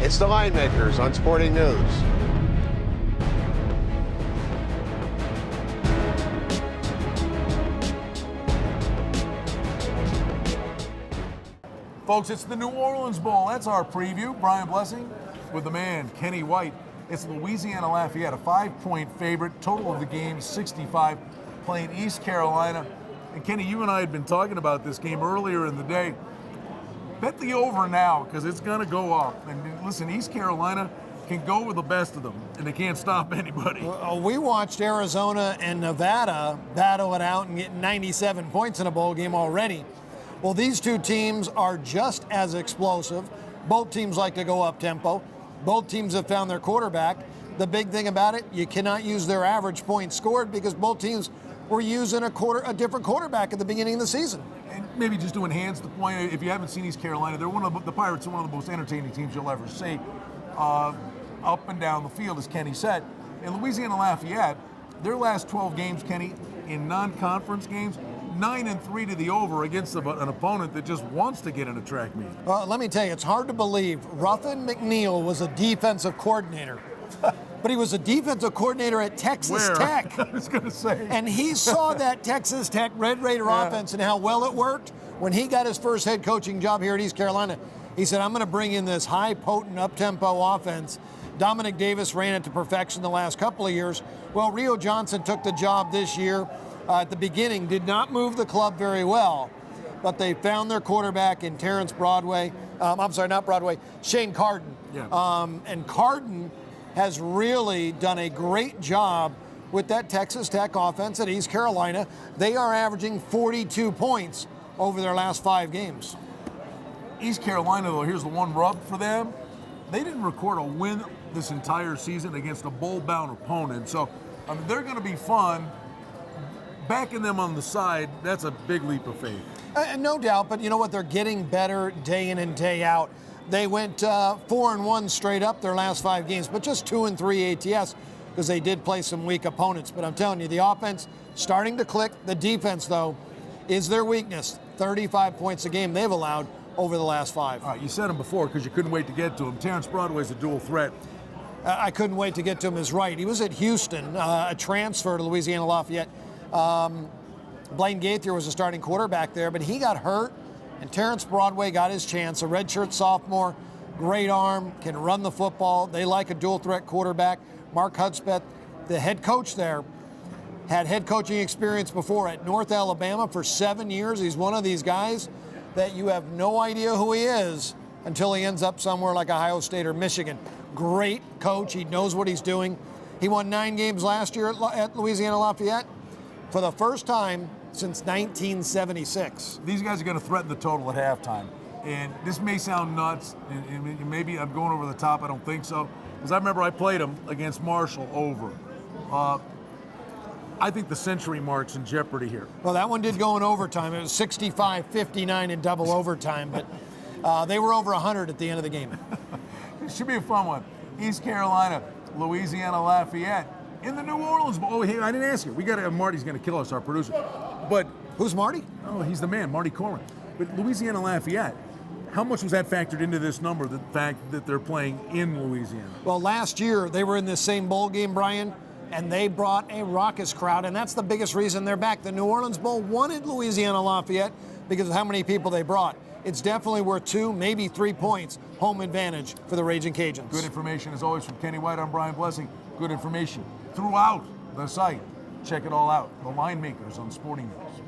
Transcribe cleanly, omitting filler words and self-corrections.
It's the Line Makers on Sporting News. Folks, it's the New Orleans Bowl. That's our preview. Brian Blessing with the man, Kenny White. It's Louisiana-Lafayette, a 5-point favorite. Total of the game, 65, playing East Carolina. And Kenny, you and I had been talking about this game earlier in the day. Bet the over now, because it's going to go up. And listen, East Carolina can go with the best of them, and they can't stop anybody. We watched Arizona and Nevada battle it out and get 97 points in a bowl game already. Well, these two teams are just as explosive. Both teams like to go up tempo. Both teams have found their quarterback. The big thing about it, you cannot use their average points scored because both teams were using a different quarterback at the beginning of the season. And maybe just to enhance the point, if you haven't seen East Carolina, the Pirates are one of the most entertaining teams you'll ever see, up and down the field, as Kenny said. In Louisiana-Lafayette, their last 12 games, Kenny, in non-conference games, 9-3 to the over against an opponent that just wants to get in a track meet. Let me tell you, it's hard to believe. Ruffin McNeil was a defensive coordinator. But he was a defensive coordinator at Texas Tech. I was going to say. And he saw that Texas Tech Red Raider offense and how well it worked. When he got his first head coaching job here at East Carolina, he said, I'm going to bring in this high, potent, up-tempo offense. Dominic Davis ran it to perfection the last couple of years. Well, Rio Johnson took the job this year. At the beginning, did not move the club very well, but they found their quarterback in Terrence Broadway. Shane Carden. Yeah. And Carden has really done a great job with that Texas Tech offense at East Carolina. They are averaging 42 points over their last 5 games. East Carolina, though, here's the one rub for them. They didn't record a win this entire season against a bowl-bound opponent, so they're going to be fun. Backing them on the side, that's a big leap of faith. No doubt, but you know what? They're getting better day in and day out. They went 4-1 straight up their last 5 games, but just 2-3 ATS because they did play some weak opponents. But I'm telling you, the offense starting to click. The defense, though, is their weakness. 35 points a game they've allowed over the last 5. All right, you said him before because you couldn't wait to get to him. Terrence Broadway's a dual threat. I couldn't wait to get to him is right. He was at Houston, a transfer to Louisiana-Lafayette. Blaine Gaither was a starting quarterback there, but he got hurt, and Terrence Broadway got his chance. A redshirt sophomore, great arm, can run the football. They like a dual-threat quarterback. Mark Hudspeth, the head coach there, had head coaching experience before at North Alabama for 7 years. He's one of these guys that you have no idea who he is until he ends up somewhere like Ohio State or Michigan. Great coach. He knows what he's doing. He won 9 games last year at Louisiana-Lafayette. For the first time since 1976. These guys are going to threaten the total at halftime. And this may sound nuts, and maybe I'm going over the top. I don't think so. Because I remember I played them against Marshall over. I think the century mark's in jeopardy here. Well, that one did go in overtime. It was 65-59 in double overtime, but they were over 100 at the end of the game. It should be a fun one. East Carolina, Louisiana-Lafayette. In the New Orleans Bowl. Oh, hey, I didn't ask you. Marty's going to kill us, our producer. But who's Marty? Oh, he's the man, Marty Corman. But Louisiana-Lafayette, how much was that factored into this number, the fact that they're playing in Louisiana? Well, last year they were in this same bowl game, Brian, and they brought a raucous crowd, and that's the biggest reason they're back. The New Orleans Bowl wanted Louisiana-Lafayette because of how many people they brought. It's definitely worth 2, maybe 3 points home advantage for the Raging Cajuns. Good information, as always, from Kenny White. I'm Brian Blessing. Good information throughout the site. Check it all out. The Line Makers on Sporting News.